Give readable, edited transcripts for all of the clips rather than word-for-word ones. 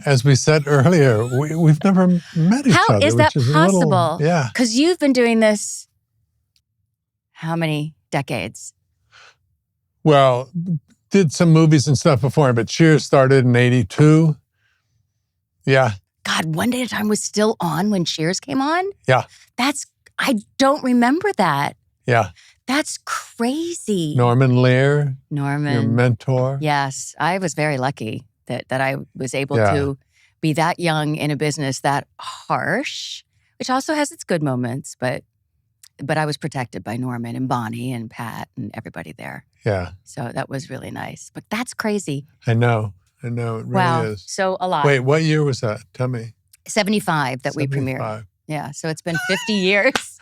as we said earlier, we've never met each other. How is that possible? Yeah. Because you've been doing this how many decades? Well, did some movies and stuff before, but Cheers started in 82. Yeah. God, One Day at a Time was still on when Cheers came on? Yeah. I don't remember that. Yeah. That's crazy. Norman Lear, your Norman. mentor. Yes, I was very lucky that I was able to be that young in a business that harsh, which also has its good moments, but I was protected by Norman and Bonnie and Pat and everybody there. Yeah. So that was really nice. But that's crazy. I know. It really is. So a lot. Wait, what year was that? Tell me. 75 that 75. we premiered. Yeah, so it's been 50 years.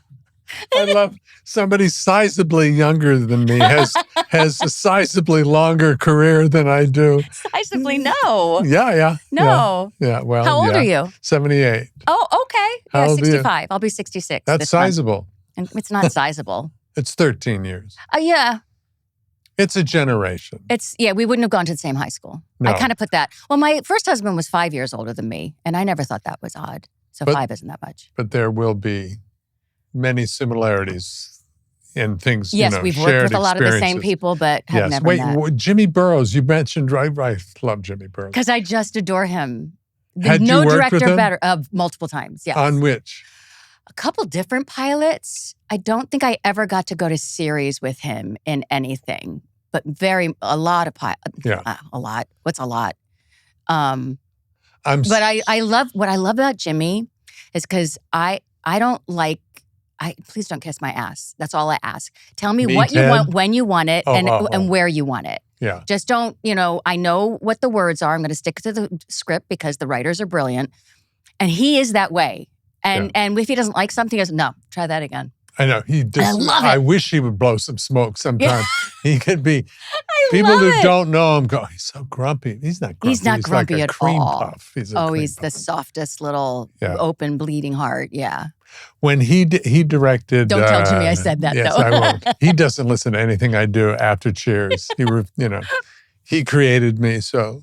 I love somebody sizably younger than me has a sizably longer career than I do. Sizably, no. Yeah. No. Yeah, well, How old are you? 78. Oh, okay. How Yeah, old are you? 65. I'll be 66. That's this month. sizable. And it's not sizable. It's 13 years. Yeah. It's a generation. We wouldn't have gone to the same high school. No. I kind of put that. Well, my first husband was 5 years older than me, and I never thought that was odd. So 5 isn't that much. But there will be many similarities in things, Yes, we've worked with a lot of the same experiences. people, but have never met. Wait, Jimmy Burrows, you mentioned, I love Jimmy Burrows. Because I just adore him. Had no you worked director with him? better, multiple times, yes. On which? A couple different pilots. I don't think I ever got to go to series with him in anything, but a lot of pilots. Yeah. A lot. What's a lot? But I love what I love about Jimmy is because I don't like. Please don't kiss my ass. That's all I ask. Tell me what you want, when you want it, and where you want it. Yeah. Just don't. I know what the words are. I'm going to stick to the script because the writers are brilliant, and he is that way. And if he doesn't like something, he goes, "No, try that again." I know he does. I love it. I wish he would blow some smoke sometime. He could be. I People love who it. don't know him go, "He's so grumpy." He's not grumpy. He's not grumpy like a at cream all. Puff. He's the softest little open bleeding heart. Yeah. When he directed. Don't tell Jimmy I said that. Yes, though. I won't. He doesn't listen to anything I do after Cheers. He created me, so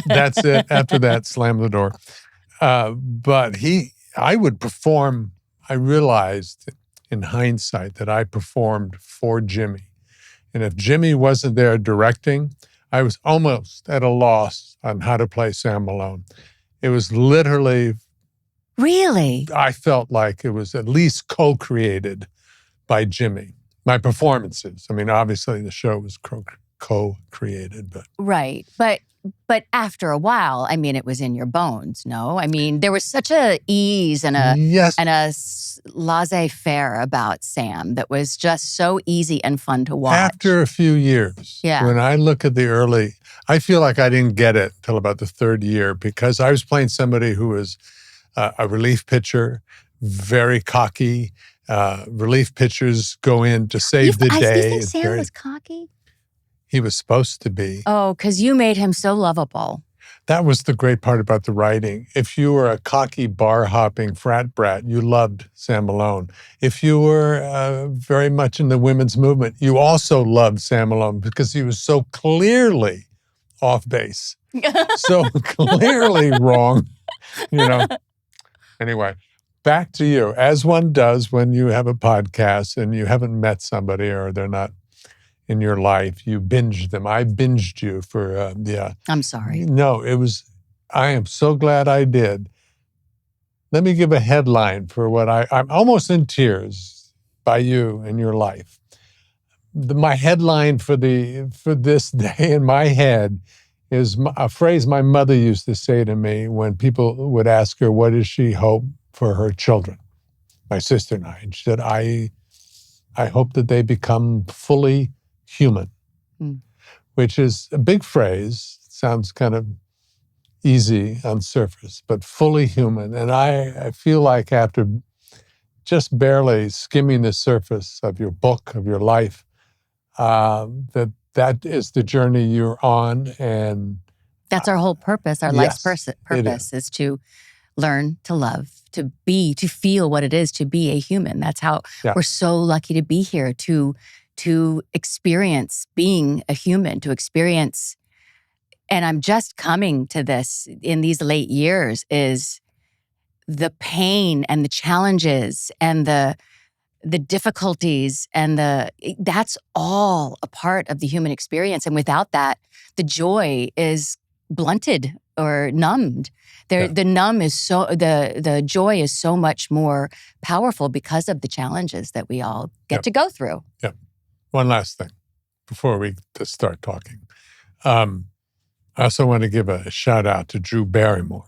that's it. After that, slam the door. But I would perform. I realized in hindsight that I performed for Jimmy. And if Jimmy wasn't there directing, I was almost at a loss on how to play Sam Malone. It was literally... Really? I felt like it was at least co-created by Jimmy. My performances. I mean, obviously the show was co-created, but... Right. But after a while, I mean, it was in your bones, no? I mean, there was such a ease and a laissez-faire about Sam that was just so easy and fun to watch. After a few years, when I look at the early, I feel like I didn't get it till about the third year because I was playing somebody who was a relief pitcher, very cocky. Relief pitchers go in to save the day. You think Sam was cocky? He was supposed to be. Oh, because you made him so lovable. That was the great part about the writing. If you were a cocky, bar-hopping frat brat, you loved Sam Malone. If you were very much in the women's movement, you also loved Sam Malone because he was so clearly off base, so clearly wrong. Anyway, back to you. As one does when you have a podcast and you haven't met somebody or they're not in your life, you binge them. I binged you for, I'm sorry. No, I am so glad I did. Let me give a headline for what I'm almost in tears by you and your life. My headline for this day in my head is a phrase my mother used to say to me when people would ask her, what does she hope for her children? My sister and I. And she said, I hope that they become fully human, which is a big phrase. Sounds kind of easy on surface, but fully human. And I feel like after just barely skimming the surface of your book, of your life, that is the journey you're on. And that's our whole purpose. Our life's purpose is to learn to love, to feel what it is to be a human. That's how we're so lucky to be here, to experience being a human, to experience and I'm just coming to this in these late years, is the pain and the challenges and the difficulties and that's all a part of the human experience. And without that, the joy is blunted or numbed. The joy is so much more powerful because of the challenges that we all get to go through. Yeah. One last thing before we just start talking. I also want to give a shout out to Drew Barrymore,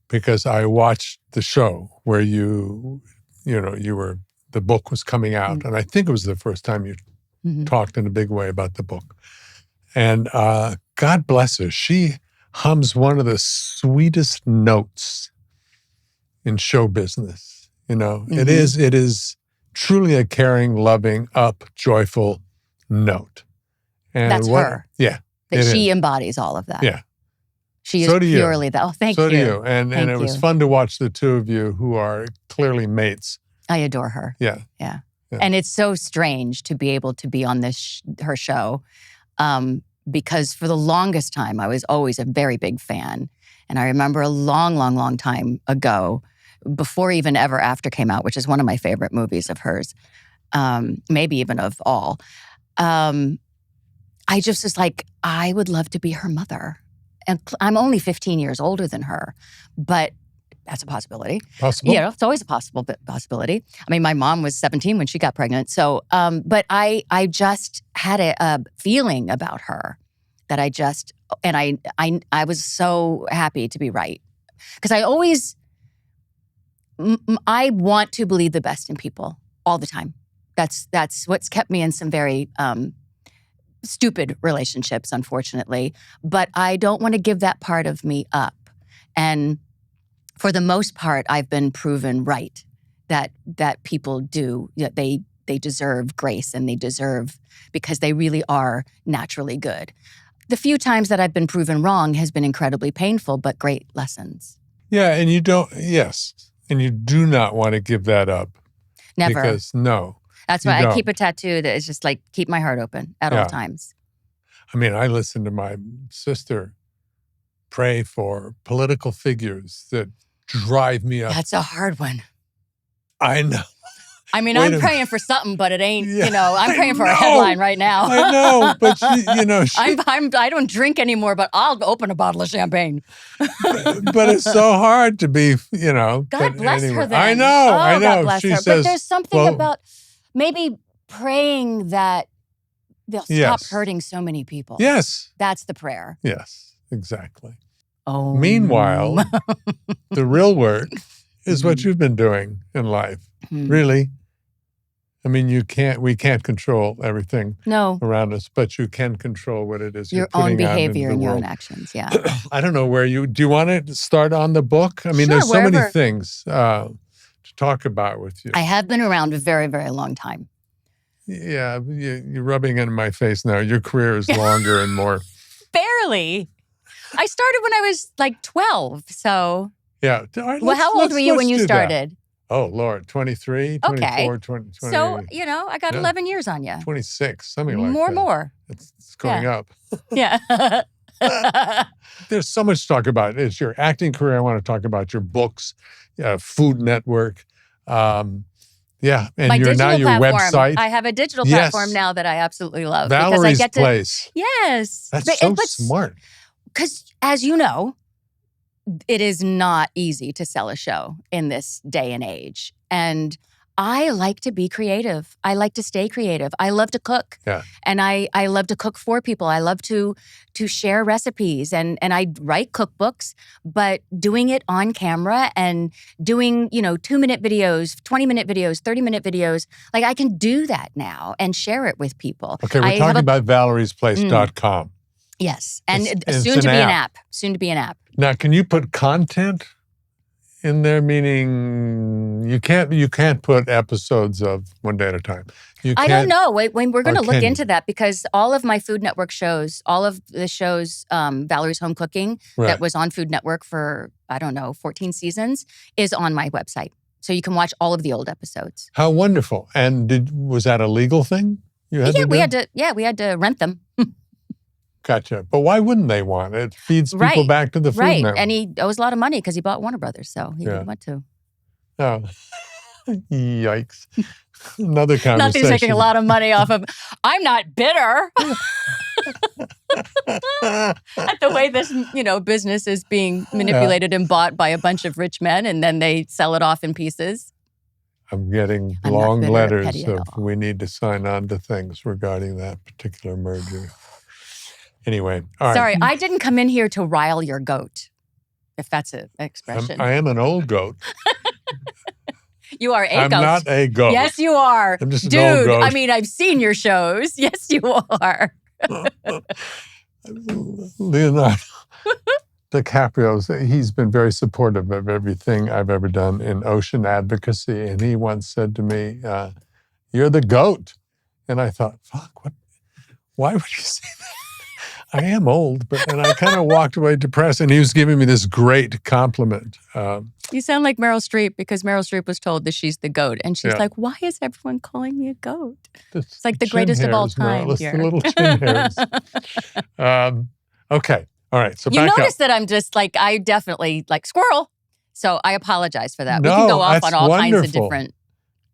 because I watched the show where you were, the book was coming out, and I think it was the first time you talked in a big way about the book. And God bless her, she hums one of the sweetest notes in show business. It is truly a caring, loving, up, joyful note. And that's her. Yeah. That she embodies all of that. Yeah. She is purely that. Oh, thank you. So do you. And it was fun to watch the two of you who are clearly mates. I adore her. Yeah. And it's so strange to be able to be on this her show, because for the longest time, I was always a very big fan. And I remember a long, long, long time ago, before even Ever After came out, which is one of my favorite movies of hers, maybe even of all, I just was like, I would love to be her mother. And I'm only 15 years older than her, but that's a possibility. Possible? It's always a possibility. I mean, my mom was 17 when she got pregnant. So, but I just had a feeling about her that I was so happy to be right. Because I want to believe the best in people all the time. That's what's kept me in some very stupid relationships, unfortunately. But I don't want to give that part of me up. And for the most part, I've been proven right that people do, that they deserve grace and they deserve, because they really are naturally good. The few times that I've been proven wrong has been incredibly painful, but great lessons. Yeah, and you do not want to give that up. Never. Because no. That's why I keep a tattoo that is just like, keep my heart open at all times. I mean, I listen to my sister pray for political figures that drive me up. That's a hard one. I know. I mean, I'm praying for something, but it ain't, I'm praying for a headline right now. I know, but I don't drink anymore, but I'll open a bottle of champagne. But it's so hard to be, God bless her then. I know. God bless her. Says, but there's something about maybe praying that they'll stop hurting so many people. Yes. That's the prayer. Yes, exactly. Oh. Meanwhile, the real work is what you've been doing in life. Really. I mean, we can't control everything around us, but you can control what it is your you're putting own behavior out into the and your world. own actions. Yeah. I don't know do you want to start on the book? I mean, there's so many things to talk about with you. I have been around a very, very long time. Yeah, you're rubbing it in my face now. Your career is longer and more. Barely. I started when I was like 12, so. Yeah. All right, well, how old were you when you started? That. Oh, Lord, 23, 24, 20. So, I got 11 years on you. 26, something like that. More. It's going up. Yeah. There's so much to talk about. It's your acting career. I want to talk about your books, Food Network. And your website. I have a digital platform now that I absolutely love. Valerie's Place. Yes. That's so smart. Because, as you know, it is not easy to sell a show in this day and age. And I like to be creative. I like to stay creative. I love to cook. Yeah. And I love to cook for people. I love to share recipes. And I write cookbooks, but doing it on camera and doing, 2-minute videos, 20-minute videos, 30-minute videos, like I can do that now and share it with people. Okay, we're talking about valeriesplace.com. Yes. And soon to be an app. Soon to be an app. Now, can you put content in there? Meaning you can't put episodes of one day at a time. I don't know. We're going to look into that, because all of my Food Network shows, all of the shows, Valerie's Home Cooking, that was on Food Network for, 14 seasons, is on my website. So you can watch all of the old episodes. How wonderful. And was that a legal thing? We had to rent them. Gotcha. But why wouldn't they want it? It feeds people Right. back to the food Right. network. And he owes a lot of money because he bought Warner Brothers, so he didn't want to. Oh, yikes. Another conversation. Not that he's making a lot of money off of, I'm not bitter at the way this, business is being manipulated and bought by a bunch of rich men, and then they sell it off in pieces. I'm getting long letters of we need to sign on to things regarding that particular merger. Anyway, all right. Sorry, I didn't come in here to rile your goat, if that's an expression. I am an old goat. You are a goat. I'm not a goat. Yes, you are. I'm just Dude, an old goat. I mean, I've seen your shows. Yes, you are. Leonardo DiCaprio, he's been very supportive of everything I've ever done in ocean advocacy. And he once said to me, you're the goat. And I thought, fuck, what? Why would you say that? I am old, and I kind of walked away depressed, and he was giving me this great compliment. You sound like Meryl Streep, because Meryl Streep was told that she's the goat. And she's like, why is everyone calling me a goat? It's like the greatest of all time here. The little chin hairs. Okay. All right. So you notice that I'm just like, I definitely like squirrel. So I apologize for that. No, we can go off on all wonderful. kinds of different.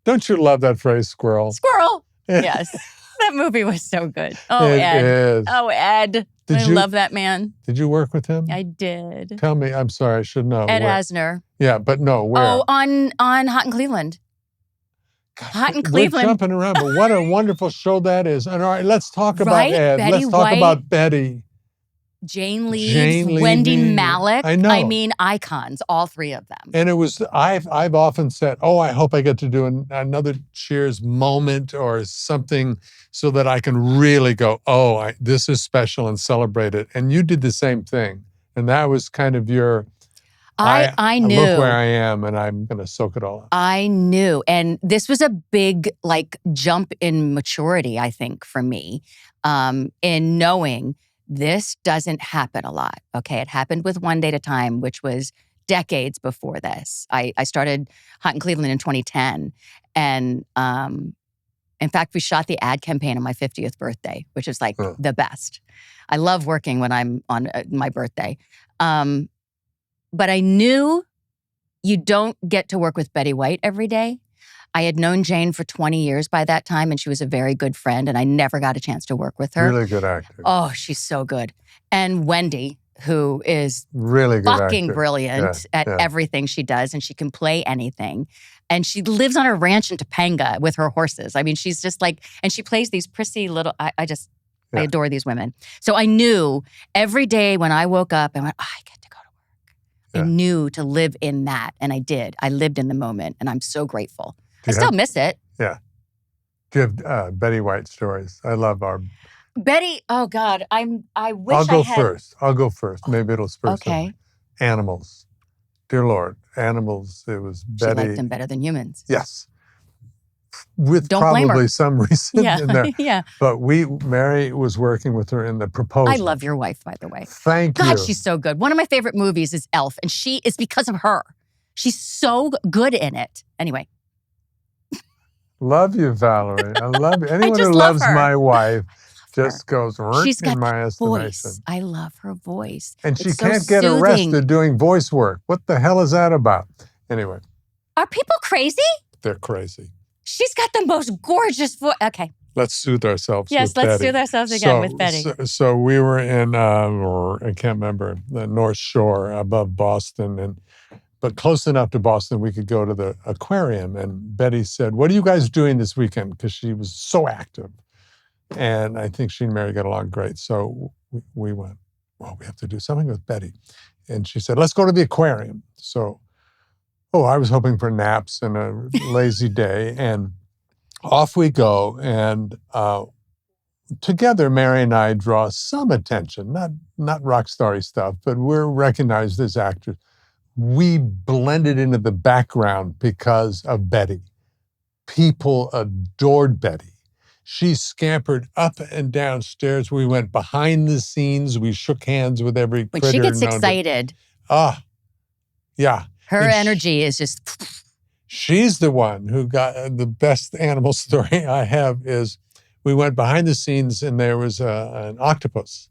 Don't you love that phrase, squirrel? Squirrel. Yes. That movie was so good. Oh, It Ed. is. Oh, Ed. I love that man. Did you work with him? I did. Tell me. I'm sorry. I should know. Ed where. Asner. Yeah, but no, where? Oh, on Hot in Cleveland. God, Hot in Cleveland. We're jumping around, but what a wonderful show that is. And all right, let's talk about Right? Ed. Betty Let's talk White. about Betty. Jane Leeves, Wendy Malick. I know. I mean, icons, all three of them. And it was, I've often said, I hope I get to do another Cheers moment or something so that I can really go, this is special and celebrate it. And you did the same thing. And that was kind of your, I knew. Look where I am and I'm going to soak it all up. I knew. And this was a big jump in maturity, I think, for me, in knowing this doesn't happen a lot, okay? It happened with One Day at a Time, which was decades before this. I started Hot in Cleveland in 2010. And in fact, we shot the ad campaign on my 50th birthday, which is the best. I love working when I'm on my birthday. But I knew you don't get to work with Betty White every day. I had known Jane for 20 years by that time, and she was a very good friend, and I never got a chance to work with her. Really good actor. Oh, she's so good. And Wendy, who is really good fucking actor. brilliant at everything she does, and she can play anything. And she lives on a ranch in Topanga with her horses. I mean, she's just and she plays these prissy little, I I adore these women. So I knew every day when I woke up and went, I get to go to work. I knew to live in that, and I did. I lived in the moment, and I'm so grateful. I still miss it. Yeah. Do you have Betty White stories? I love our... Betty, oh God, I wish I'll go I had... first. I'll go first. Maybe it'll spur something. Okay. Animals. Dear Lord, animals, it was Betty... She liked them better than humans. Yes. With Don't blame probably her. some reason in there. Yeah. But Mary was working with her in the proposal. I love your wife, by the way. Thank you. God, she's so good. One of my favorite movies is Elf, and she is because of her. She's so good in it. Anyway. Love you, Valerie. I love you. Anyone just who love loves her. my wife just goes She's got in my estimation. voice. I love her voice. And she It's so can't get soothing. arrested doing voice work. What the hell is that about? Anyway, Are people crazy? they're crazy. She's got the most gorgeous voice. Okay. Let's soothe ourselves Yes, with let's Betty. soothe ourselves again with Betty. So we were in, I can't remember, the North Shore above Boston, but close enough to Boston we could go to the aquarium. And Betty said, what are you guys doing this weekend? Because she was so active. And I think she and Mary got along great. So we went, well, we have to do something with Betty. And she said, let's go to the aquarium. So, I was hoping for naps and a lazy day. And off we go. And together, Mary and I draw some attention, not rock starry stuff, but we're recognized as actors. We blended into the background because of Betty. People adored Betty. She scampered up and down stairs. We went behind the scenes. We shook hands with every critter. When she gets excited. Yeah. Her energy is just... She's the one who got the best animal story I have is we went behind the scenes and there was an octopus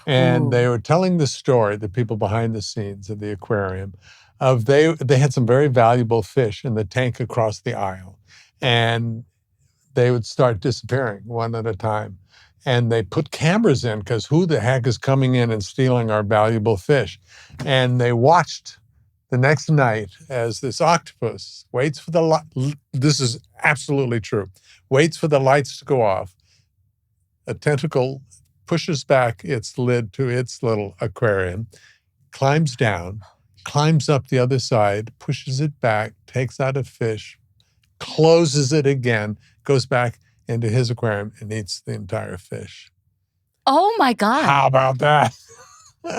And Ooh. they were telling the story, the people behind the scenes of the aquarium, of they had some very valuable fish in the tank across the aisle. And they would start disappearing one at a time. And they put cameras in because who the heck is coming in and stealing our valuable fish? And they watched the next night as this octopus waits for the light. This is absolutely true. Waits for the lights to go off. A tentacle pushes back its lid to its little aquarium, climbs down, climbs up the other side, pushes it back, takes out a fish, closes it again, goes back into his aquarium and eats the entire fish. Oh my God. How about that?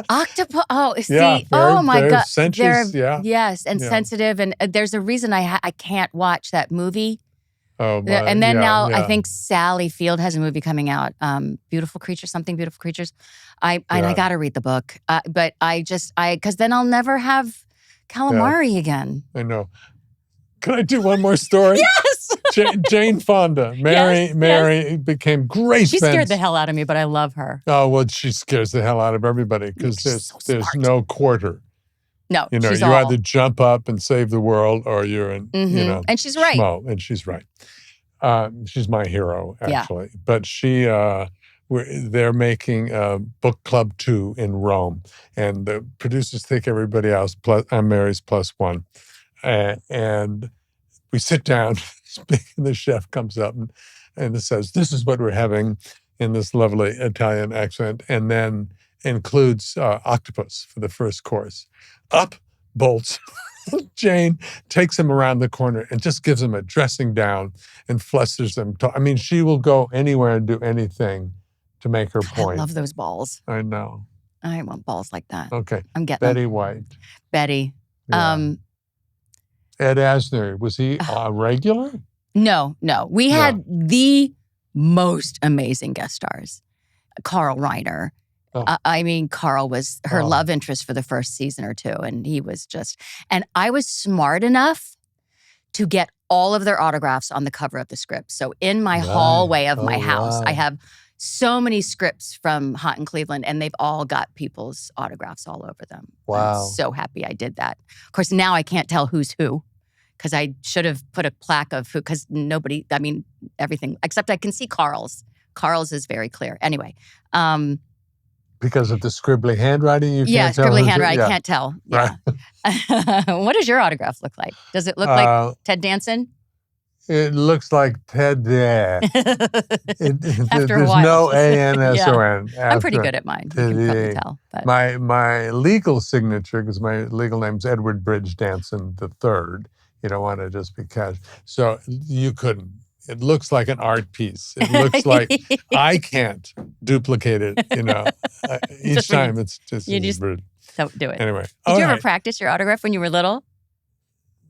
Octopus. Oh, see. Yeah, Oh my they're God. sensuous, Yes, and Yeah. sensitive. And there's a reason I can't watch that movie. Oh, And then now I yeah. think Sally Field has a movie coming out, Beautiful Creatures, something Beautiful Creatures. And I got to read the book, but because then I'll never have calamari again. I know. Can I do one more story? Yes. Jane Fonda. Mary became great. She scared the hell out of me, but I love her. Oh, well, she scares the hell out of everybody because there's no quarter. No, You she's either jump up and save the world or you're in, and she's right. schmo, and she's right. She's my hero, actually. Yeah. But they're making Book Club 2 in Rome, and the producers take everybody else. I'm Mary's plus one. And we sit down, the chef comes up and says, this is what we're having in this lovely Italian accent, and then includes octopus for the first course. Up bolts Jane, takes him around the corner and just gives him a dressing down and flusters him. I mean, she will go anywhere and do anything to make her point. I love those balls. I know. I want balls like that. Okay. I'm getting Betty them. White. Betty. Yeah. Ed Asner, was he a regular? No. We had the most amazing guest stars. Carl Reiner. Oh. I mean, Carl was her love interest for the first season or two, and he was just... And I was smart enough to get all of their autographs on the cover of the script. So in my hallway of my house, I have so many scripts from Hot in Cleveland, and they've all got people's autographs all over them. Wow. I'm so happy I did that. Of course, now I can't tell who's who, because I should have put a plaque of who, because nobody, I mean, everything, except I can see Carl's. Carl's is very clear. Anyway. Because of the scribbly handwriting, you can't tell? Yeah, scribbly handwriting, I can't tell. Yeah. Right. What does your autograph look like? Does it look like Ted Danson? It looks like Ted. After there's a while. no A-N-S-O-N. I'm pretty good at mine. You can probably tell. But. My legal signature, because my legal name's Edward Bridge Danson III. You don't want to just be casual. So you couldn't. It looks like an art piece. It looks like I can't duplicate it, Each time it's just... You just don't do it. Anyway. Did you ever practice your autograph when you were little?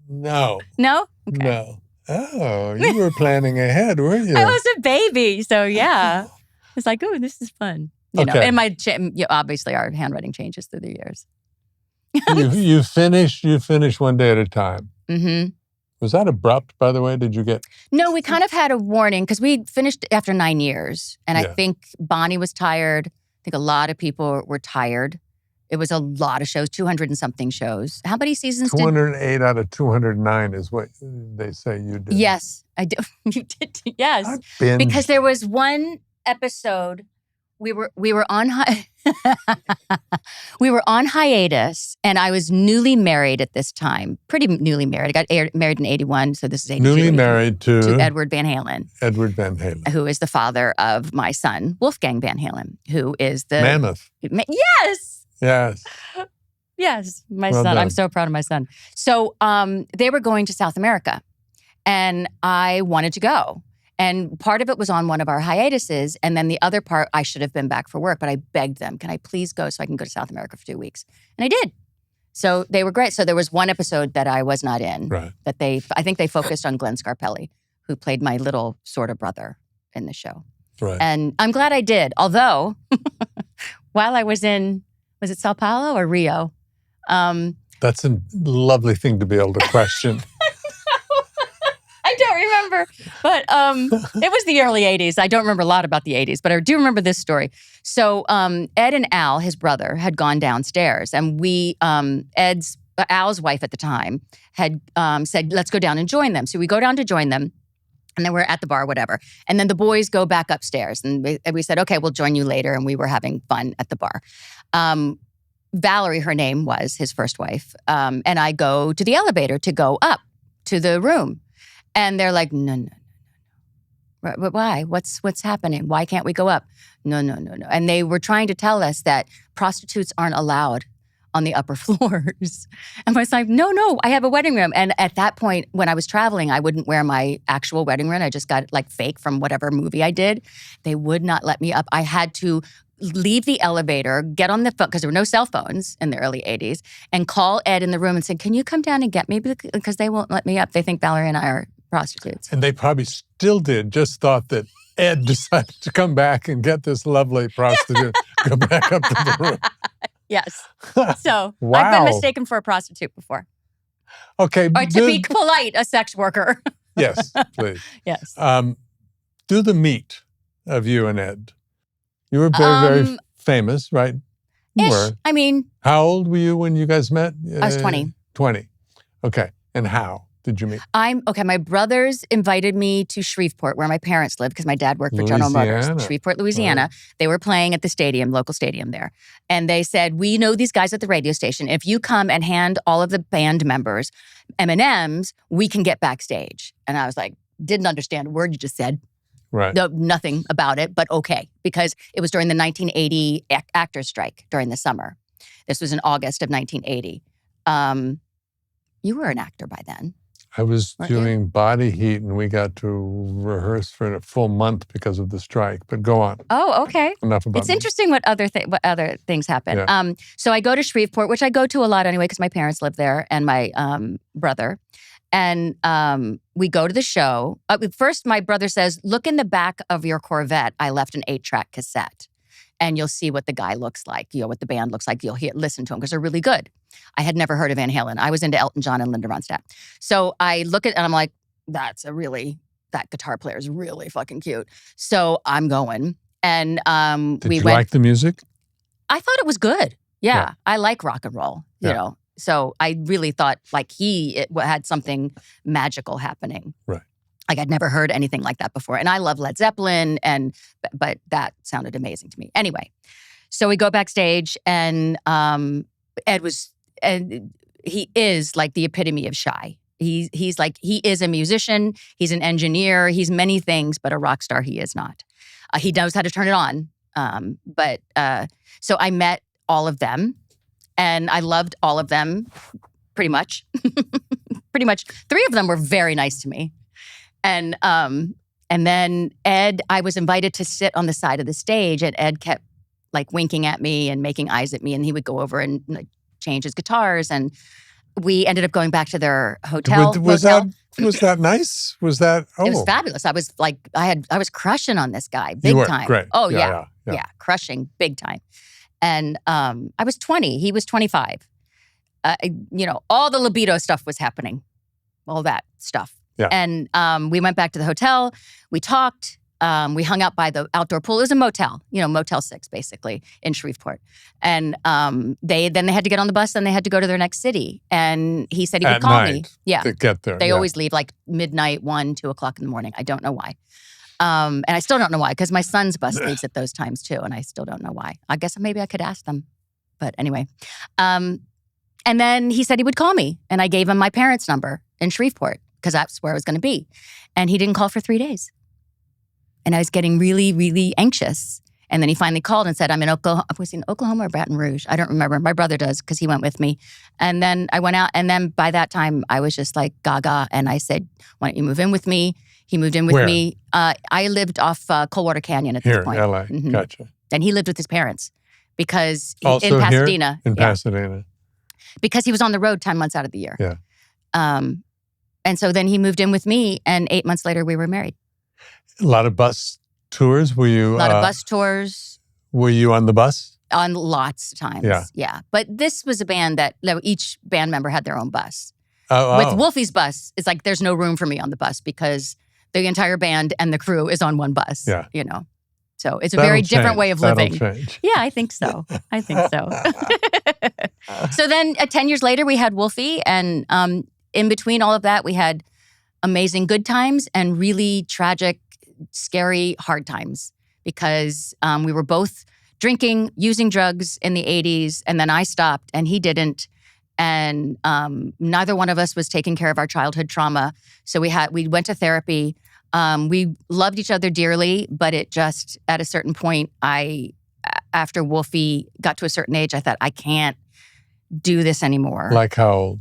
No. No? Okay. No. Oh, you were planning ahead, weren't you? I was a baby, so yeah. It's like, oh, this is fun. You know, and obviously our handwriting changes through the years. you finish one day at a time. Mm-hmm. Was that abrupt, by the way? Did you get... No, we kind of had a warning because we finished after 9 years. And I think Bonnie was tired. I think a lot of people were tired. It was a lot of shows, 200 and something shows. How many seasons 208 out of 209 is what they say you did. Yes, I do. You did, yes. I binged. Because there was one episode, we were on we were on hiatus, and I was newly married at this time. Pretty newly married. I got married in 81, so this is 82. Newly married to Edward Van Halen. Edward Van Halen. Who is the father of my son, Wolfgang Van Halen, who is the... Mammoth. Yes! Yes. Yes, my Well son. done. I'm so proud of my son. So they were going to South America, and I wanted to go. And part of it was on one of our hiatuses, and then the other part, I should have been back for work, but I begged them, can I please go so I can go to South America for 2 weeks? And I did. So they were great. So there was one episode that I was not in. Right. That I think they focused on Glenn Scarpelli, who played my little sort of brother in the show. Right. And I'm glad I did. Although, while I was in, was it Sao Paulo or Rio? That's a lovely thing to be able to question. I don't remember. whatever. But it was the early 80s. I don't remember a lot about the 80s, but I do remember this story. So Ed and Al, his brother, had gone downstairs, and Al's wife at the time had said, let's go down and join them. So we go down to join them. And then we're at the bar, whatever. And then the boys go back upstairs. And we said, okay, we'll join you later. And we were having fun at the bar. Valerie, her name was, his first wife. And I go to the elevator to go up to the room. And they're like, no. Why? What's happening? Why can't we go up? No. And they were trying to tell us that prostitutes aren't allowed on the upper floors. And I was like, no, I have a wedding room. And at that point, when I was traveling, I wouldn't wear my actual wedding ring. I just got like fake from whatever movie I did. They would not let me up. I had to leave the elevator, get on the phone, because there were no cell phones in the early 80s, and call Ed in the room and say, can you come down and get me? Because they won't let me up. They think Valerie and I are prostitutes. And they probably still did, just thought that Ed decided to come back and get this lovely prostitute, go back up to the room. Yes. So Wow. I've been mistaken for a prostitute before. Okay. Or to be polite, a sex worker. Yes, please. Yes. Do the meet of you and Ed. You were very famous, right? You were. I mean. How old were you when you guys met? I was 20. 20. Okay. And how did you meet? My brothers invited me to Shreveport, where my parents lived, because my dad worked for General Motors. Shreveport, Louisiana. Right. They were playing at the stadium, local stadium there. And they said, we know these guys at the radio station. If you come and hand all of the band members M&Ms, we can get backstage. And I was like, didn't understand a word you just said. Right. No, nothing about it, but okay. Because it was during the 1980 actors strike during the summer. This was in August of 1980. You were an actor by then. I was doing Body Heat, and we got to rehearse for a full month because of the strike. But go on. Oh, okay. Enough about It's interesting what other things happen. Yeah. So I go to Shreveport, which I go to a lot anyway because my parents live there and my brother. And we go to the show. First, my brother says, look in the back of your Corvette. I left an 8-track cassette. And you'll see what the guy looks like, what the band looks like. You'll listen to them because they're really good. I had never heard of Van Halen. I was into Elton John and Linda Ronstadt. So I look at it and I'm like, that guitar player is really fucking cute. So I'm going. And Did you like the music? I thought it was good. Yeah. I like rock and roll, you know. So I really thought like it had something magical happening. Right. Like I'd never heard anything like that before. And I love Led Zeppelin, but that sounded amazing to me. Anyway, so we go backstage and he is like the epitome of shy. He is a musician, he's an engineer, he's many things, but a rock star he is not. He knows how to turn it on. So I met all of them and I loved all of them pretty much. Pretty much 3 of them were very nice to me. And then Ed, I was invited to sit on the side of the stage, and Ed kept like winking at me and making eyes at me, and he would go over and like change his guitars, and we ended up going back to their hotel. Was that nice? Was that? Oh. It was fabulous. I was like, I was crushing on this guy big time. Great. Oh yeah, crushing big time. And I was 20. He was 25. All the libido stuff was happening, all that stuff. Yeah. And we went back to the hotel. We talked. We hung out by the outdoor pool. It was a motel, Motel 6, basically, in Shreveport. And they had to get on the bus, and they had to go to their next city. And he said he would call me. Yeah. To get there. They always leave like midnight, 1, 2 o'clock in the morning. I don't know why. And I still don't know why, because my son's bus leaves at those times too, and I still don't know why. I guess maybe I could ask them. But anyway. And then he said he would call me, and I gave him my parents' number in Shreveport, because that's where I was going to be. And he didn't call for 3 days. And I was getting really, really anxious. And then he finally called and said, I'm in Oklahoma. Was he in Oklahoma or Baton Rouge? I don't remember. My brother does, because he went with me. And then I went out. And then by that time, I was just like gaga. And I said, why don't you move in with me? He moved in with me. I lived off Coldwater Canyon at this point. Here, LA. Mm-hmm. Gotcha. And he lived with his parents because also in Pasadena. Here? In Pasadena. Because he was on the road 10 months out of the year. Yeah. And so then he moved in with me, and 8 months later we were married. A lot of bus tours. Were you? A lot of bus tours. Were you on the bus? On lots of times. Yeah. But this was a band that each band member had their own bus. With Wolfie's bus, it's like there's no room for me on the bus because the entire band and the crew is on one bus. Yeah. So it's a That'll very different change. way of That'll living. change. Yeah, I think so. So then 10 years later, we had Wolfie. And in between all of that, we had amazing good times and really tragic, scary, hard times. Because we were both drinking, using drugs in the 80s. And then I stopped and he didn't. And neither one of us was taking care of our childhood trauma. So we went to therapy. We loved each other dearly, but it just, at a certain point, after Wolfie got to a certain age, I thought, I can't do this anymore. Like how old?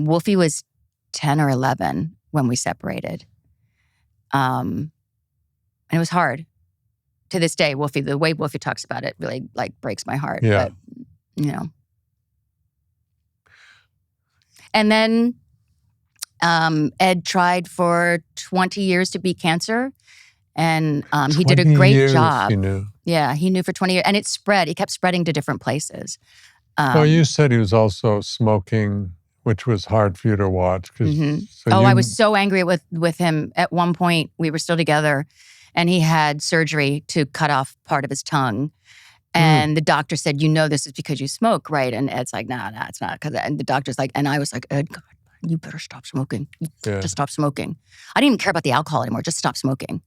Wolfie was 10 or 11 when we separated. And it was hard. To this day, the way Wolfie talks about it really breaks my heart. Yeah. But, And then Ed tried for 20 years to beat cancer. And he did a great job. He knew. Yeah, he knew for 20 years. And it spread. He kept spreading to different places. Well, you said he was also smoking, which was hard for you to watch. I was so angry with him. At one point, we were still together, and he had surgery to cut off part of his tongue. And the doctor said, this is because you smoke, right? And Ed's like, nah, it's not. And the doctor's like, and I was like, Ed, God, you better stop smoking. Just stop smoking. I didn't even care about the alcohol anymore. Just stop smoking.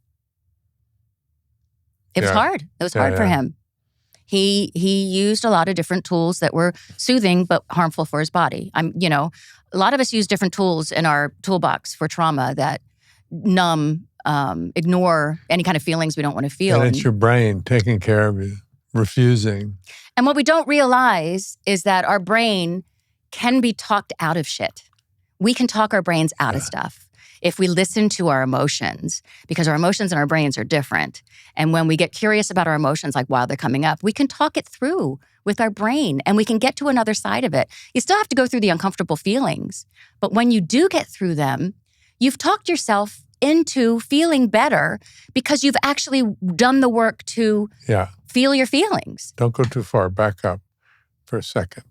It was hard. It was hard for him. He used a lot of different tools that were soothing but harmful for his body. A lot of us use different tools in our toolbox for trauma that numb, ignore any kind of feelings we don't want to feel. And it's your brain taking care of you, refusing. And what we don't realize is that our brain can be talked out of shit. We can talk our brains out of stuff if we listen to our emotions, because our emotions and our brains are different. And when we get curious about our emotions, like while they're coming up, we can talk it through with our brain and we can get to another side of it. You still have to go through the uncomfortable feelings. But when you do get through them, you've talked yourself into feeling better because you've actually done the work to feel your feelings. Don't go too far. Back up for a second.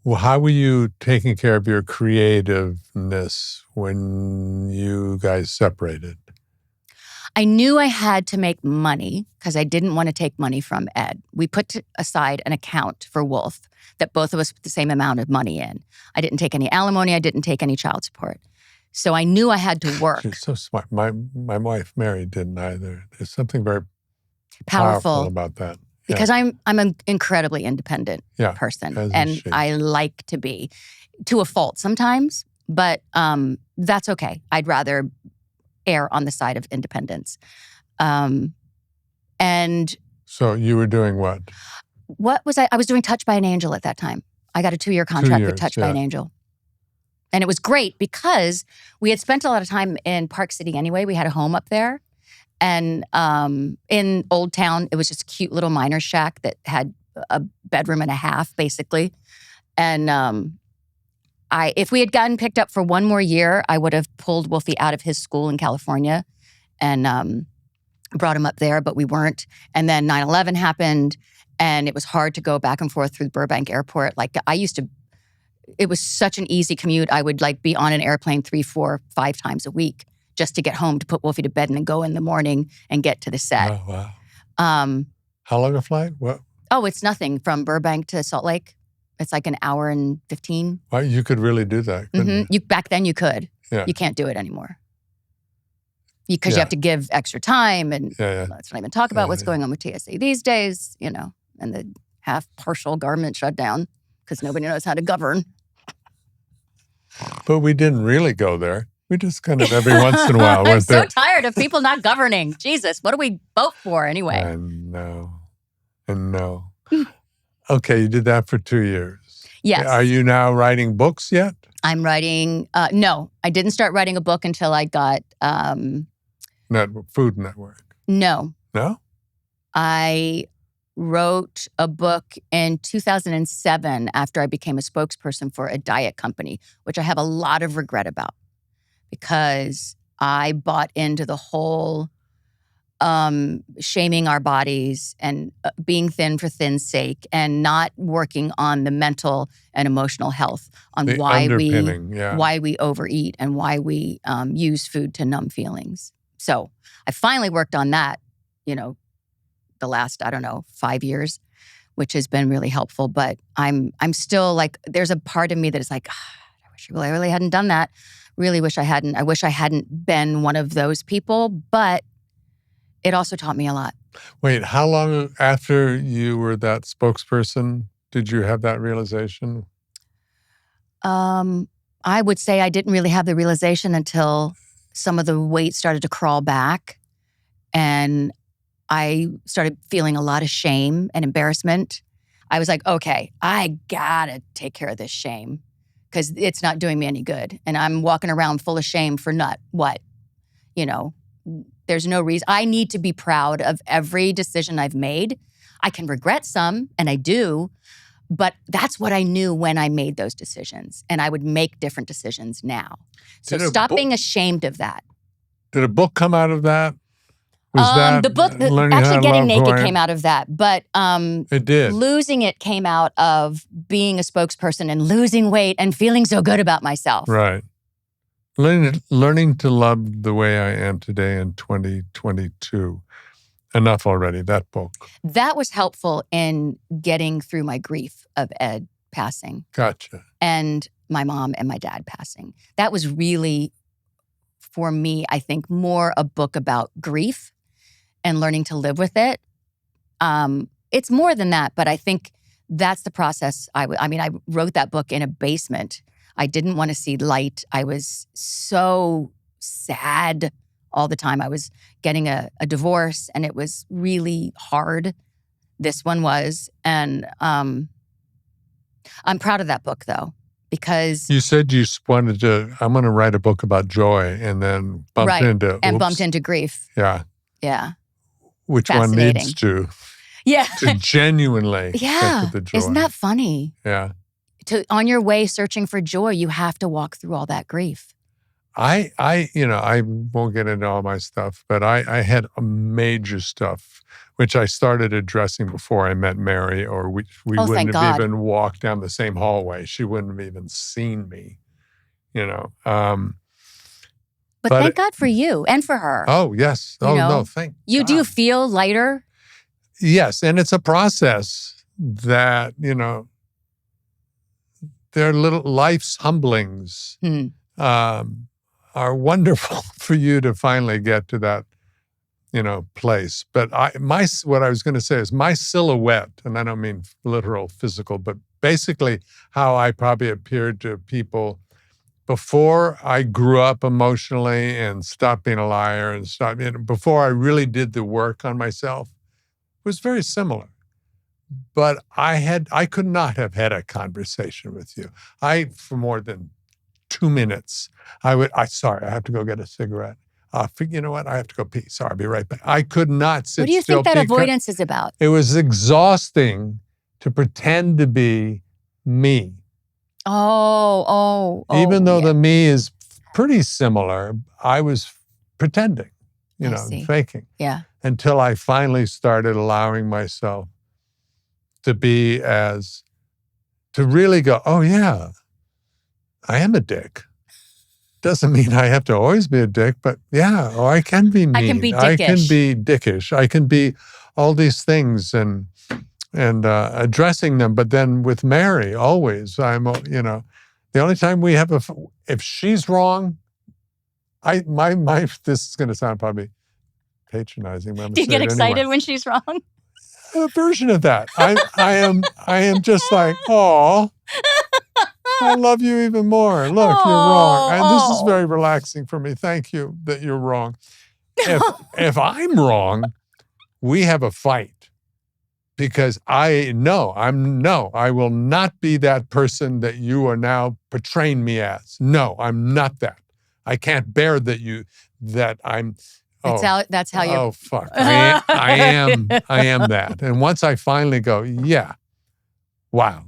Well, how were you taking care of your creativeness when you guys separated? I knew I had to make money because I didn't want to take money from Ed. We put aside an account for Wolf that both of us put the same amount of money in. I didn't take any alimony. I didn't take any child support. So I knew I had to work. She's so smart. My wife, Mary, didn't either. There's something very powerful about that. Because I'm an incredibly independent person, and I like to be, to a fault sometimes, but that's okay. I'd rather err on the side of independence. And so you were doing what? What was I? I was doing Touched by an Angel at that time. I got a 2-year contract with Touched by an Angel. And it was great because we had spent a lot of time in Park City anyway. We had a home up there. And in Old Town, it was just a cute little miner's shack that had a bedroom and a half, basically. And if we had gotten picked up for one more year, I would have pulled Wolfie out of his school in California and brought him up there, but we weren't. And then 9/11 happened, and it was hard to go back and forth through Burbank Airport. Like it was such an easy commute. I would be on an airplane 3, 4, 5 times a week just to get home, to put Wolfie to bed and then go in the morning and get to the set. Oh, wow. How long a flight? What? Oh, it's nothing from Burbank to Salt Lake. It's like an hour and 15. Well, you could really do that, couldn't you? Back then you could. Yeah. You can't do it anymore. Because you have to give extra time, and let's not even talk about what's going on with TSA these days, and the half-partial government shutdown because nobody knows how to govern. But we didn't really go there. We just kind of every once in a while went there. I'm so tired of people not governing. Jesus, what do we vote for anyway? I know. Okay, you did that for 2 years. Yes. Are you now writing books yet? I'm writing, no. I didn't start writing a book until I got... Food Network. No. No? I wrote a book in 2007 after I became a spokesperson for a diet company, which I have a lot of regret about because I bought into the whole shaming our bodies and being thin for thin's sake and not working on the mental and emotional health on why we overeat and why we use food to numb feelings. So I finally worked on that, the last, 5 years, which has been really helpful. But I'm still like, there's a part of me that is like, I really hadn't done that. Really wish I hadn't. I wish I hadn't been one of those people, but it also taught me a lot. Wait, how long after you were that spokesperson did you have that realization? I would say I didn't really have the realization until some of the weight started to crawl back, and I started feeling a lot of shame and embarrassment. I was like, okay, I gotta take care of this shame because it's not doing me any good. And I'm walking around full of shame for what? There's no reason. I need to be proud of every decision I've made. I can regret some, and I do, but that's what I knew when I made those decisions. And I would make different decisions now. So stop being ashamed of that. Did a book come out of that? Was the book, actually Getting Naked came out of that, but it did. Losing It came out of being a spokesperson and losing weight and feeling so good about myself. Right. Learning to love the way I am today in 2022. Enough already, that book. That was helpful in getting through my grief of Ed passing. Gotcha. And my mom and my dad passing. That was really, for me, I think, more a book about grief and learning to live with it. It's more than that, but I think that's the process. I wrote that book in a basement. I didn't want to see light. I was so sad all the time. I was getting a divorce, and it was really hard. This one was. And I'm proud of that book, though, because... You said you wanted to, I'm going to write a book about joy, and then bumped into grief. Yeah. Yeah. Which one needs to genuinely get to the joy. Isn't that funny? Yeah. On your way searching for joy, you have to walk through all that grief. I won't get into all my stuff, but I had a major stuff, which I started addressing before I met Mary, or we wouldn't have even walked down the same hallway. She wouldn't have even seen me, But thank God for you and for her. Oh, yes. No, thank you. God. Do you feel lighter? Yes, and it's a process that, their little life's humblings are wonderful for you to finally get to that, place. But what I was going to say is my silhouette, and I don't mean literal physical, but basically how I probably appeared to people before I grew up emotionally and stopped being a liar and before I really did the work on myself, was very similar. But I could not have had a conversation with you. For more than 2 minutes, sorry, I have to go get a cigarette. You know what? I have to go pee. Sorry, I'll be right back. I could not sit still. What do you think that avoidance is about? It was exhausting to pretend to be me. Even though the me is pretty similar, I was pretending, faking. Yeah. Until I finally started allowing myself to really go, oh yeah, I am a dick. Doesn't mean I have to always be a dick, but yeah, or I can be mean. I can be dickish. I can be dickish. I can be all these things and addressing them. But then with Mary, always, the only time we have if she's wrong, this is going to sound probably patronizing. But I'm Do you get excited when she's wrong? A version of that. I am just like, oh, I love you even more. Look, you're wrong. And this is very relaxing for me. Thank you that you're wrong. If I'm wrong, we have a fight because I will not be that person that you are now portraying me as. No, I'm not that. I can't bear that I'm. That's how you. Oh fuck! I am that. And once I finally go, yeah, wow.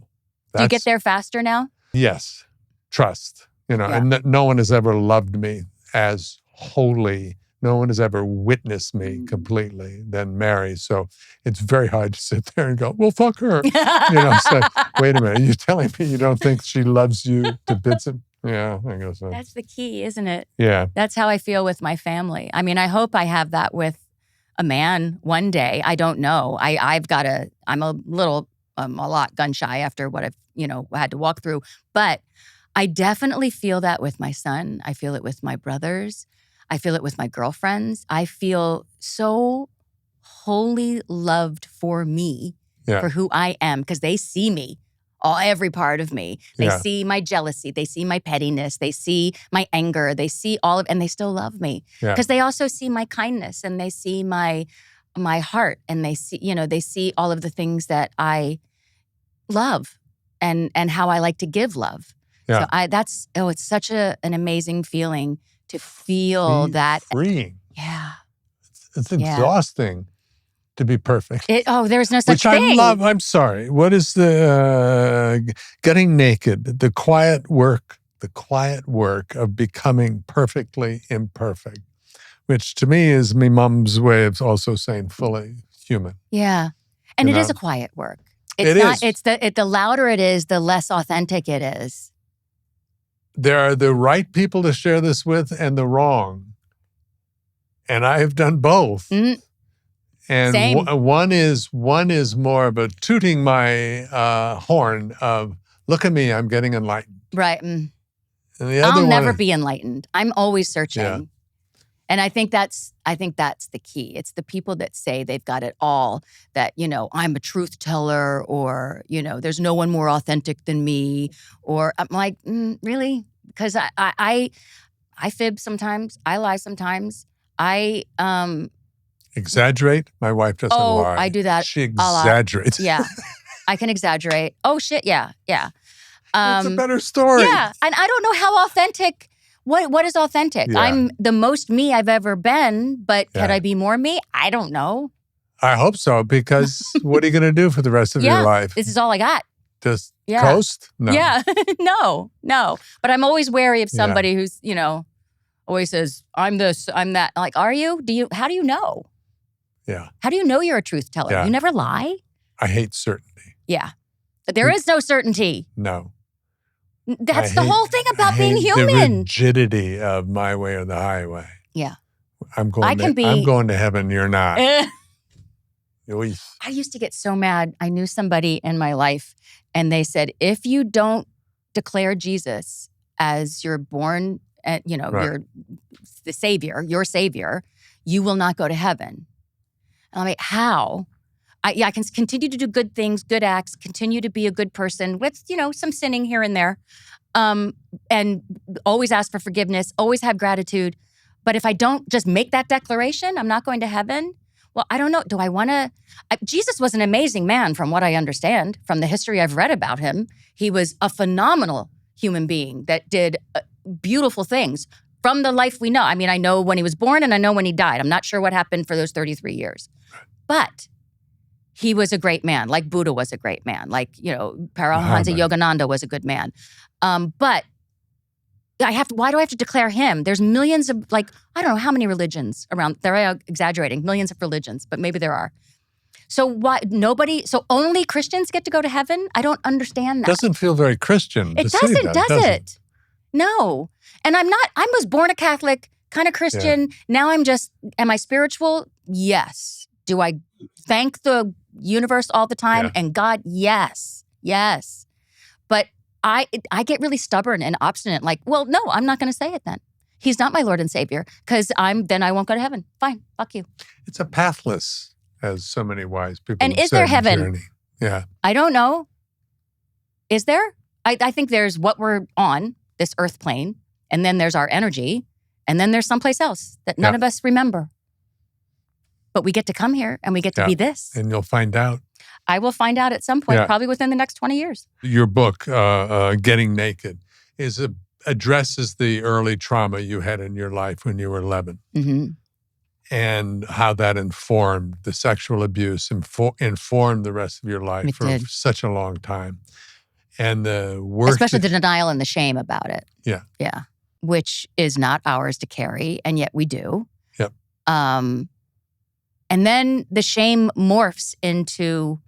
Do you get there faster now? Yes, trust. And no one has ever loved me as wholly. No one has ever witnessed me completely than Mary. So it's very hard to sit there and go, well, fuck her. Say, wait a minute, you're telling me you don't think she loves you to bits? Yeah, I guess so. That's the key, isn't it? Yeah. That's how I feel with my family. I mean, I hope I have that with a man one day. I don't know. I'm a lot gun shy after what I've, had to walk through. But I definitely feel that with my son. I feel it with my brothers. I feel it with my girlfriends. I feel so wholly loved for me, for who I am, because they see me. Every part of me. They see my jealousy. They see my pettiness. They see my anger. They see and they still love me. Because they also see my kindness, and they see my heart, and they see all of the things that I love and how I like to give love. Yeah. So it's such an amazing feeling to feel that. Freeing. Yeah. It's exhausting. To be perfect. There's no such thing. Which I love. I'm sorry. What is the getting naked? The quiet work of becoming perfectly imperfect, which to me is my mom's way of also saying fully human. Yeah, and it is a quiet work. It's the louder it is, the less authentic it is. There are the right people to share this with, and the wrong, and I have done both. Mm-hmm. And one is more of a tooting my horn of, look at me, I'm getting enlightened. Right. And the other I'll never be enlightened. I'm always searching. Yeah. And I think that's the key. It's the people that say they've got it all, that, I'm a truth teller, or, there's no one more authentic than me. Or I'm like, really? Because I fib sometimes. I lie sometimes. Exaggerate? My wife doesn't lie. I do that. She exaggerates. Yeah. I can exaggerate. Oh, shit. Yeah. Yeah. It's a better story. Yeah. And I don't know how authentic, what is authentic? Yeah. I'm the most me I've ever been, but could I be more me? I don't know. I hope so, because what are you going to do for the rest of your life? This is all I got. Just coast? No. Yeah. No. But I'm always wary of somebody who's, always says, I'm this, I'm that. Like, are you? How do you know? Yeah. How do you know you're a truth teller? Yeah. You never lie? I hate certainty. Yeah. There is no certainty. No. That's the whole thing about being human. The rigidity of my way or the highway. Yeah. I'm going to heaven, you're not. I used to get so mad. I knew somebody in my life, and they said, if you don't declare Jesus as your born, you're the Savior, your Savior, you will not go to heaven. And I'm like, how? I can continue to do good things, good acts, continue to be a good person with, some sinning here and there, and always ask for forgiveness, always have gratitude. But if I don't just make that declaration, I'm not going to heaven. Well, I don't know. Do I want to? Jesus was an amazing man from what I understand, from the history I've read about him. He was a phenomenal human being that did beautiful things from the life we know. I mean, I know when he was born and I know when he died. I'm not sure what happened for those 33 years. But he was a great man, like Buddha was a great man, like, Paramahansa Yogananda was a good man. But why do I have to declare him? There's millions of, I don't know how many religions around. They're exaggerating, millions of religions, but maybe there are. So so only Christians get to go to heaven? I don't understand that. Doesn't feel very Christian to say that, does it? No. And I was born a Catholic, kind of Christian. Yeah. Now am I spiritual? Yes. Do I thank the universe all the time and God? Yes. But I get really stubborn and obstinate. Like, well, no, I'm not going to say it then. He's not my Lord and Savior, because then I won't go to heaven. Fine, fuck you. It's a pathless, as so many wise people and have said. And is there heaven? Journey. Yeah. I don't know. Is there? I think there's what we're on, this earth plane, and then there's our energy, and then there's someplace else that none of us remember. But we get to come here and we get to be this. And you'll find out. I will find out at some point, probably within the next 20 years. Your book, Getting Naked, addresses the early trauma you had in your life when you were 11. Mm-hmm. And how that informed the sexual abuse, informed the rest of your life such a long time. And the work... Especially the denial and the shame about it. Yeah. Yeah. Which is not ours to carry, and yet we do. Yep. And then the shame morphs into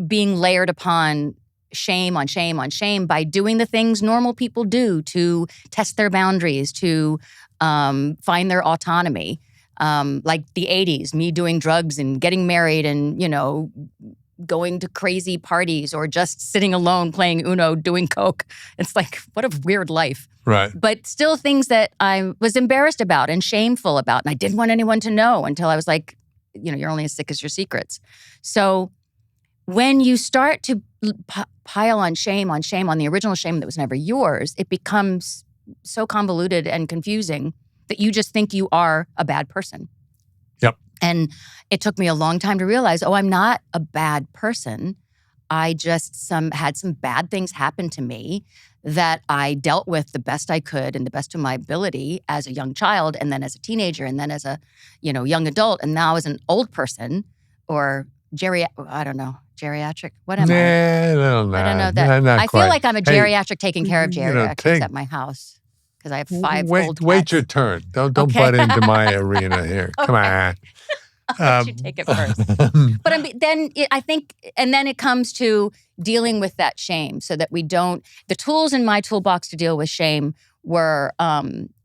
being layered upon shame on shame on shame by doing the things normal people do to test their boundaries, to find their autonomy. Like the 80s, me doing drugs and getting married and, going to crazy parties or just sitting alone playing Uno, doing coke. It's like, what a weird life. Right. But still things that I was embarrassed about and shameful about. And I didn't want anyone to know until I was like, you're only as sick as your secrets. So when you start to pile on shame on the original shame that was never yours, it becomes so convoluted and confusing that you just think you are a bad person. Yep. And it took me a long time to realize, I'm not a bad person. I just had some bad things happen to me that I dealt with the best I could and the best of my ability as a young child, and then as a teenager, and then as a young adult, and now as an old person or geriatric. What am I? No, I don't know that. Not I quite. feel like I'm a geriatric taking care of geriatrics at my house. Because I have 5 old cats. Wait your turn. Don't butt into my arena here. Come on. I'll let you take it first. But I think then it comes to dealing with that shame so that we don't. The tools in my toolbox to deal with shame were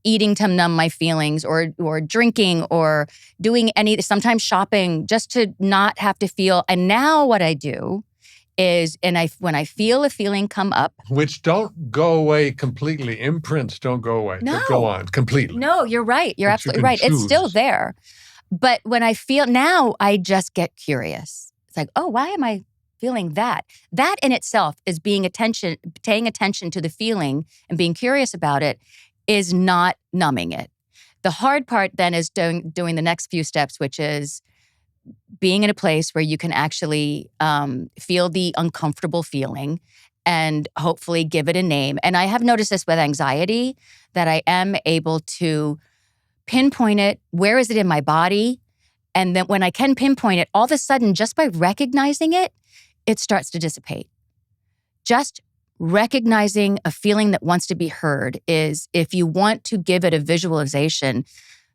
eating to numb my feelings, or drinking, or doing sometimes shopping, just to not have to feel. And now what I do is, when I feel a feeling come up. Which don't go away completely. Imprints don't go away. No. They go on completely. No, you're right. You're absolutely right. Choose. It's still there. But when I feel, now I just get curious. It's like, why am I feeling that? That in itself is paying attention to the feeling and being curious about it, is not numbing it. The hard part then is doing the next few steps, which is being in a place where you can actually feel the uncomfortable feeling and hopefully give it a name. And I have noticed this with anxiety, that I am able to pinpoint it. Where is it in my body? And then when I can pinpoint it, all of a sudden, just by recognizing it, it starts to dissipate. Just recognizing a feeling that wants to be heard is, if you want to give it a visualization,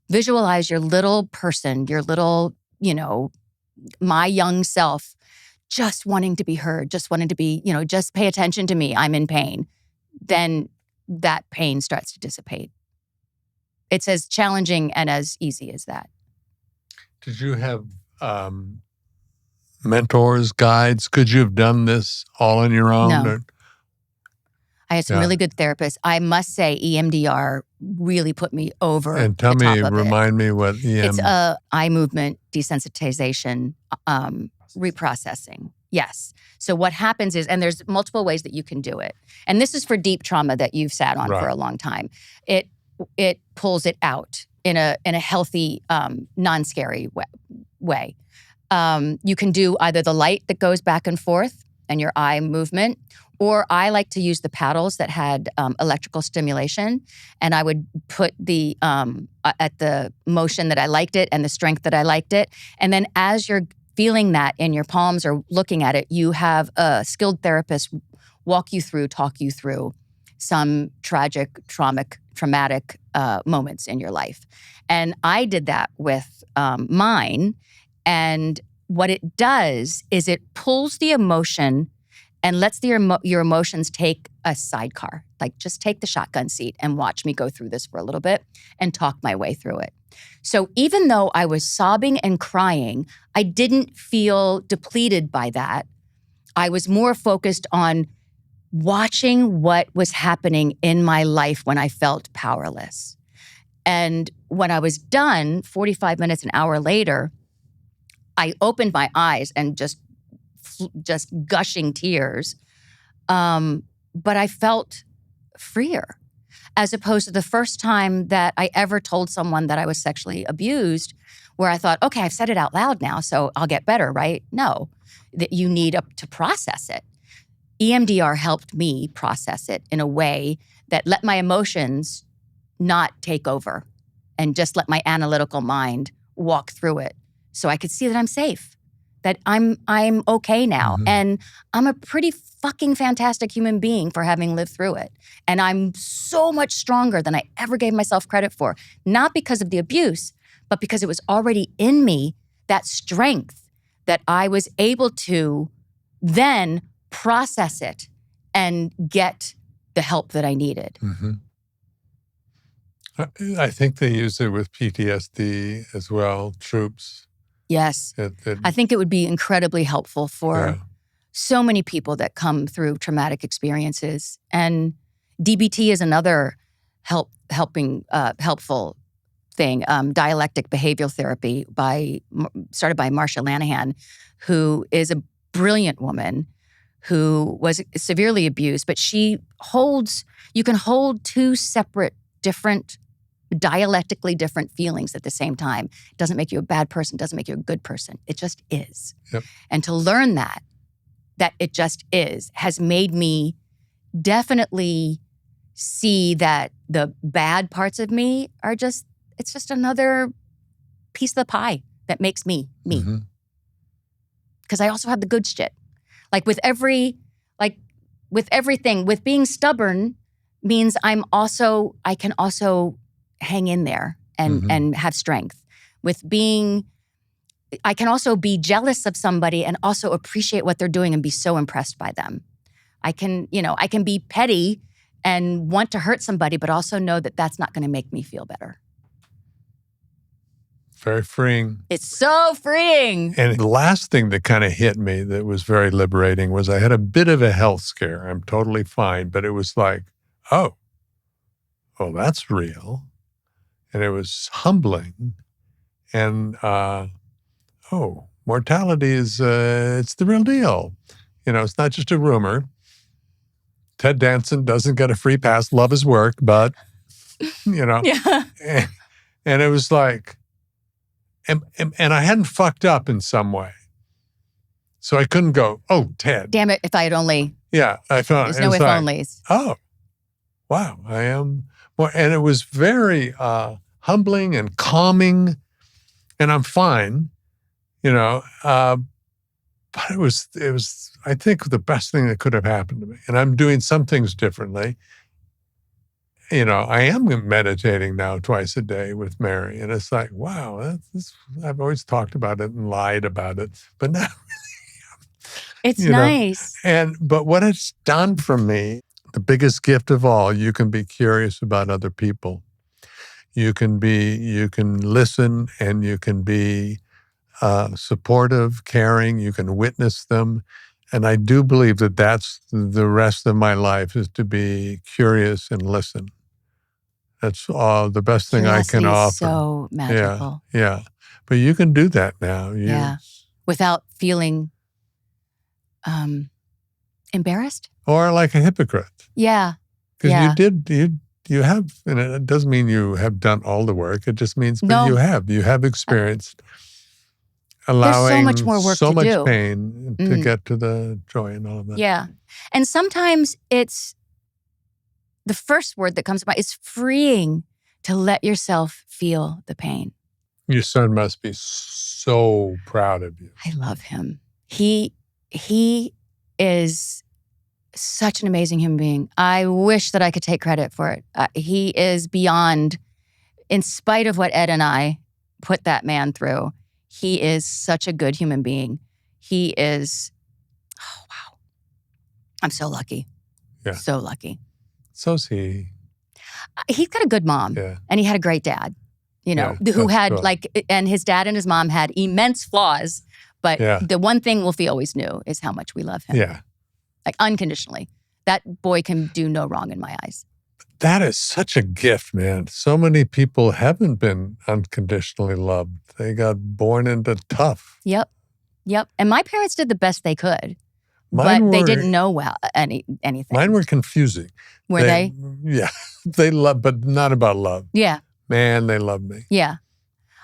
visualize your little person, your little, my young self, just wanting to be heard, just wanting to be, just pay attention to me, I'm in pain. Then that pain starts to dissipate. It's as challenging and as easy as that. Did you have mentors, guides? Could you have done this all on your own? No. I had some really good therapists. I must say EMDR really put me over And remind me what It's eye movement desensitization reprocessing. Yes. So what happens is, and there's multiple ways that you can do it. And this is for deep trauma that you've sat on for a long time. It pulls it out in a healthy, non-scary way. You can do either the light that goes back and forth and your eye movement, or I like to use the paddles that had electrical stimulation, and I would put the at the motion that I liked it and the strength that I liked it. And then as you're feeling that in your palms or looking at it, you have a skilled therapist talk you through some traumatic moments in your life. And I did that with mine. And what it does is it pulls the emotion and lets your emotions take a sidecar. Like, just take the shotgun seat and watch me go through this for a little bit and talk my way through it. So even though I was sobbing and crying, I didn't feel depleted by that. I was more focused on watching what was happening in my life when I felt powerless. And when I was done, 45 minutes, an hour later, I opened my eyes and just gushing tears. But I felt freer, as opposed to the first time that I ever told someone that I was sexually abused, where I thought, okay, I've said it out loud now, so I'll get better, right? No, that you need to process it. EMDR helped me process it in a way that let my emotions not take over and just let my analytical mind walk through it, so I could see that I'm safe, that I'm okay now. Mm-hmm. And I'm a pretty fucking fantastic human being for having lived through it. And I'm so much stronger than I ever gave myself credit for, not because of the abuse, but because it was already in me, that strength that I was able to then process it and get the help that I needed. Mm-hmm. I think they use it with PTSD as well, troops. Yes. I think it would be incredibly helpful for so many people that come through traumatic experiences. And DBT is another helpful thing. Dialectic behavioral therapy started by Marsha Lanahan, who is a brilliant woman who was severely abused, but you can hold two separate, different, dialectically different feelings at the same time. It doesn't make you a bad person, doesn't make you a good person. It just is. Yep. And to learn that it just is, has made me definitely see that the bad parts of me it's just another piece of the pie that makes me. Because I also have the good shit. Like with everything, with being stubborn means I can also hang in there and have strength. I can also be jealous of somebody and also appreciate what they're doing and be so impressed by them. I can be petty and want to hurt somebody, but also know that that's not going to make me feel better. Very freeing. It's so freeing. And the last thing that kind of hit me that was very liberating was I had a bit of a health scare. I'm totally fine, but it was like, oh, that's real. And it was humbling. And, mortality is, it's the real deal. It's not just a rumor. Ted Danson doesn't get a free pass, love his work, but, Yeah. And it was like, and I hadn't fucked up in some way. So I couldn't go, oh, Ted. Damn it, if I had only. Yeah, I found there's no if onlys. Oh, wow, I am more. And it was very humbling and calming, and I'm fine, but it was, I think, the best thing that could have happened to me. And I'm doing some things differently. I am meditating now twice a day with Mary. And it's like, wow, I've always talked about it and lied about it, but now it's nice. But what it's done for me, the biggest gift of all, you can be curious about other people. You can listen, and you can be supportive, caring, you can witness them. And I do believe that that's the rest of my life, is to be curious and listen. That's the best thing I can offer. So magical. Yeah. But you can do that now. Without feeling embarrassed? Or like a hypocrite. Yeah. Because you have, and it doesn't mean you have done all the work. It just means you have experienced allowing There's so much more work so to much do. pain to get to the joy and all of that. Yeah. And sometimes it's, the first word that comes to mind is freeing, to let yourself feel the pain. Your son must be so proud of you. I love him. He is such an amazing human being. I wish that I could take credit for it. He is beyond, in spite of what Ed and I put that man through, he is such a good human being. He is, oh, wow. I'm so lucky. Yeah. So lucky. So's he. He's got a good mom. Yeah. And he had a great dad, who had cool. And his dad and his mom had immense flaws. But the one thing Wolfie always knew is how much we love him. Yeah. Like unconditionally. That boy can do no wrong in my eyes. That is such a gift, man. So many people haven't been unconditionally loved. They got born into tough. Yep. And my parents did the best they could. They didn't know anything. Mine were confusing. Were they? Yeah. They loved, but not about love. Yeah. Man, they loved me. Yeah.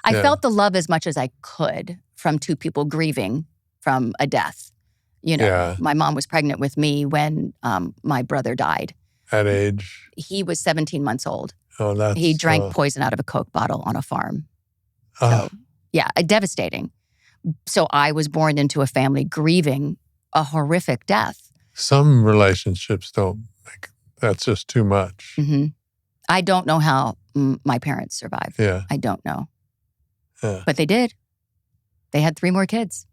I felt the love as much as I could from two people grieving from a death. My mom was pregnant with me when my brother died. At age? He was 17 months old. Oh, he drank poison out of a Coke bottle on a farm. So, devastating. So I was born into a family grieving a horrific death. Some relationships don't make, that's just too much. Mm-hmm. I don't know how my parents survived. Yeah. I don't know. Yeah. But they did. They had 3 more kids.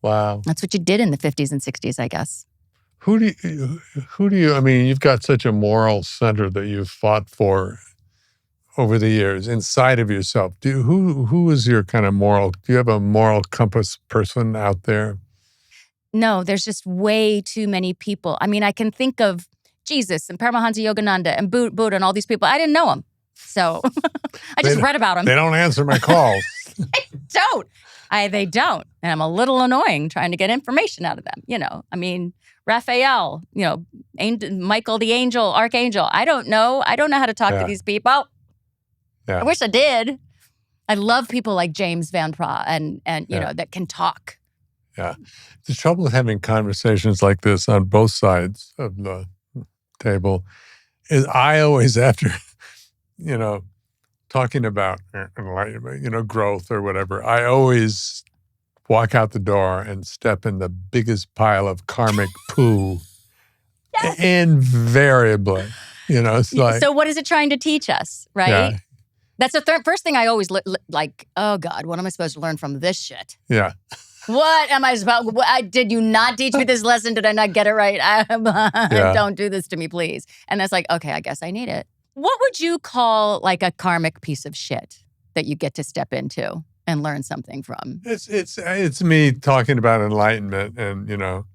Wow. That's what you did in the 50s and 60s, I guess. Who do you, I mean, you've got such a moral center that you've fought for over the years inside of yourself. Who is your kind of moral, do you have a moral compass person out there? No, there's just way too many people. I mean, I can think of Jesus and Paramahansa Yogananda and Buddha and all these people. I didn't know them. So I just read about them. They don't answer my calls. They don't. And I'm a little annoying trying to get information out of them. You know, I mean, Raphael, you know, Michael the angel, archangel. I don't know how to talk to these people. Yeah. I wish I did. I love people like James Van Praagh and you know, that can talk. Yeah. The trouble with having conversations like this on both sides of the table is I always, after, you know, talking about enlightenment, you know, growth or whatever, I always walk out the door and step in the biggest pile of karmic poo. Yes. Invariably. You know, it's like. So what is it trying to teach us, right? Yeah. That's the first thing I always like, oh God, what am I supposed to learn from this shit? Yeah. What am I supposed, did you not teach me this lesson? Did I not get it right? Don't do this to me, please. And that's like, okay, I guess I need it. What would you call like a karmic piece of shit that you get to step into and learn something from? It's me talking about enlightenment and, you know.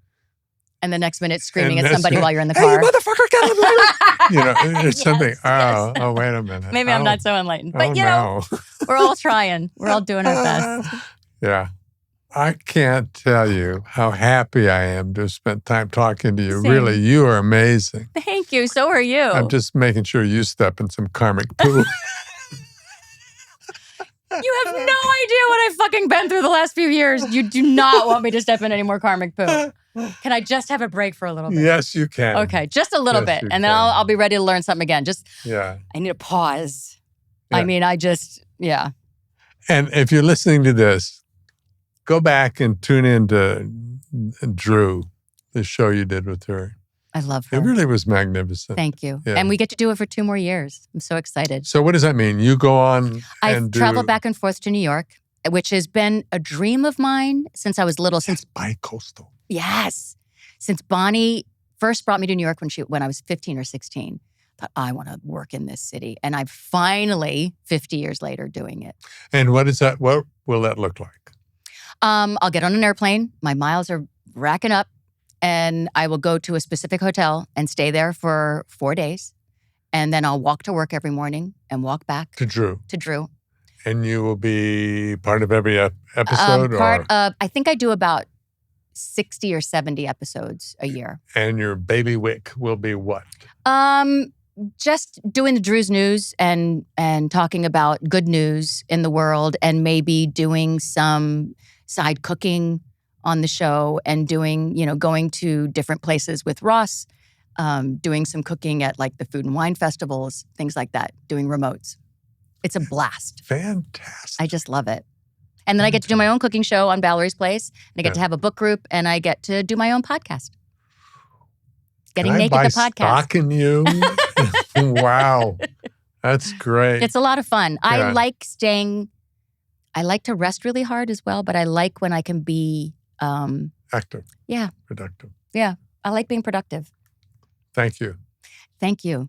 And the next minute screaming at somebody while you're in the car. Hey, you motherfucker, get enlightened! You know, it's something. Oh, wait a minute. Maybe I'm not so enlightened. But, you know, we're all trying. We're all doing our best. Yeah. I can't tell you how happy I am to have spent time talking to you. Same. Really, you are amazing. Thank you. So are you. I'm just making sure you step in some karmic poo. You have no idea what I've fucking been through the last few years. You do not want me to step in any more karmic poo. Can I just have a break for a little bit? Yes, you can. Okay, just a little bit. And then I'll be ready to learn something again. I need a pause. Yeah. I mean, And if you're listening to this, go back and tune in to Drew, the show you did with her. I love her. It really was magnificent. Thank you. Yeah. And we get to do it for 2 more years. I'm so excited. So what does that mean? You go on I've traveled back and forth to New York, which has been a dream of mine since I was little. Since bi-coastal. Yes. Since Bonnie first brought me to New York when I was 15 or 16. I thought, I want to work in this city. And I'm finally, 50 years later, doing it. And what is that? What will that look like? I'll get on an airplane. My miles are racking up. And I will go to a specific hotel and stay there for 4 days. And then I'll walk to work every morning and walk back. To Drew. And you will be part of every episode? I think I do about 60 or 70 episodes a year. And your bailiwick will be what? Just doing the Drew's News and talking about good news in the world and maybe doing some side cooking on the show and doing, going to different places with Ross, doing some cooking at like the food and wine festivals, things like that, doing remotes. It's a blast. Fantastic. I just love it. And then I get to do my own cooking show on Valerie's Place, and I get to have a book group, and I get to do my own podcast. Getting Naked the podcast. Stock in you? Wow. That's great. It's a lot of fun. Yeah. I like to rest really hard as well, but I like when I can be active. Yeah. Productive. Yeah. I like being productive. Thank you. Thank you.